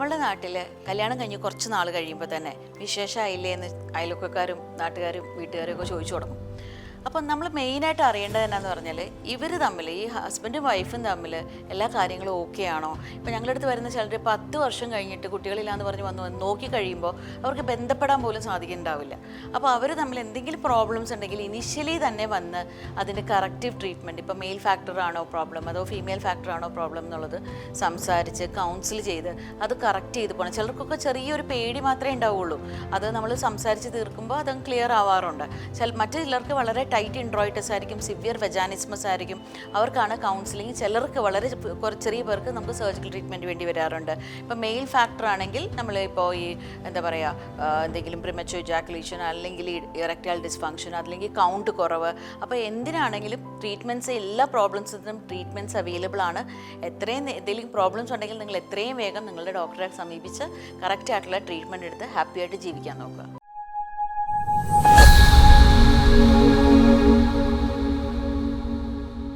നമ്മളുടെ നാട്ടിൽ കല്യാണം കഴിഞ്ഞ് കുറച്ച് നാൾ കഴിയുമ്പോൾ തന്നെ വിശേഷമായില്ലേ എന്ന് അയൽവക്കക്കാരും നാട്ടുകാരും വീട്ടുകാരും ഒക്കെ ചോദിച്ചു തുടങ്ങും. അപ്പം നമ്മൾ മെയിനായിട്ട് അറിയേണ്ടത് എന്നാന്ന് പറഞ്ഞാൽ ഇവർ തമ്മിൽ, ഈ ഹസ്ബൻഡും വൈഫും തമ്മിൽ എല്ലാ കാര്യങ്ങളും ഓക്കെ ആണോ. ഇപ്പം ഞങ്ങളുടെ അടുത്ത് വരുന്ന ചിലർ 10 വർഷം കഴിഞ്ഞിട്ട് കുട്ടികളില്ലാന്ന് പറഞ്ഞ് വന്ന് നോക്കി കഴിയുമ്പോൾ അവർക്ക് ബന്ധപ്പെടാൻ പോലും സാധിക്കുന്നുണ്ടാവില്ല. അപ്പോൾ അവർ തമ്മിൽ എന്തെങ്കിലും പ്രോബ്ലംസ് ഉണ്ടെങ്കിൽ ഇനീഷ്യലി തന്നെ വന്ന് അതിൻ്റെ കറക്റ്റീവ് ട്രീറ്റ്മെൻറ്റ്, ഇപ്പോൾ മെയിൽ ഫാക്ടറാണോ പ്രോബ്ലം അതോ ഫീമെയിൽ ഫാക്ടറാണോ പ്രോബ്ലം എന്നുള്ളത് സംസാരിച്ച് കൗൺസിൽ ചെയ്ത് അത് കറക്റ്റ് ചെയ്ത് പോകണം. ചിലർക്കൊക്കെ ചെറിയൊരു പേടി മാത്രമേ ഉണ്ടാവുള്ളൂ. അത് നമ്മൾ സംസാരിച്ച് തീർക്കുമ്പോൾ അതങ്ങ് ക്ലിയർ ആവാറുണ്ട്. മറ്റു ചിലർക്ക് വളരെ ടൈറ്റ് ഇൻട്രോയിറ്റസ് ആയിരിക്കും, സിവിയർ വെജാനിസ്മസ് ആയിരിക്കും. അവർക്കാണ് കൗൺസിലിംഗ്. ചിലർക്ക് വളരെ ചെറിയ പേർക്ക് നമുക്ക് സർജിക്കൽ ട്രീറ്റ്മെൻറ്റ് വേണ്ടി വരാറുണ്ട്. ഇപ്പോൾ മെയിൽ ഫാക്ടർ ആണെങ്കിൽ നമ്മൾ ഇപ്പോൾ ഈ എന്താ പറയുക, എന്തെങ്കിലും പ്രിമച്വർ ഇജാക്കുലേഷൻ അല്ലെങ്കിൽ ഇറക്ടൈൽ ഡിസ്ഫങ്ഷൻ അല്ലെങ്കിൽ കൗണ്ട് കുറവ്, അപ്പോൾ എന്തിനാണെങ്കിലും ട്രീറ്റ്മെൻറ്റ്സ്, എല്ലാ പ്രോബ്ലംസിനും ട്രീറ്റ്മെൻറ്റ്സ് അവൈലബിൾ ആണ്. എന്തെങ്കിലും പ്രോബ്ലംസ് ഉണ്ടെങ്കിൽ നിങ്ങൾ എത്രയും വേഗം നിങ്ങളുടെ ഡോക്ടറെ സമീപിച്ച് കറക്റ്റ് ആയിട്ടുള്ള ട്രീറ്റ്മെൻറ്റ് എടുത്ത് ഹാപ്പി ആയിട്ട് ജീവിക്കാൻ നോക്കുക.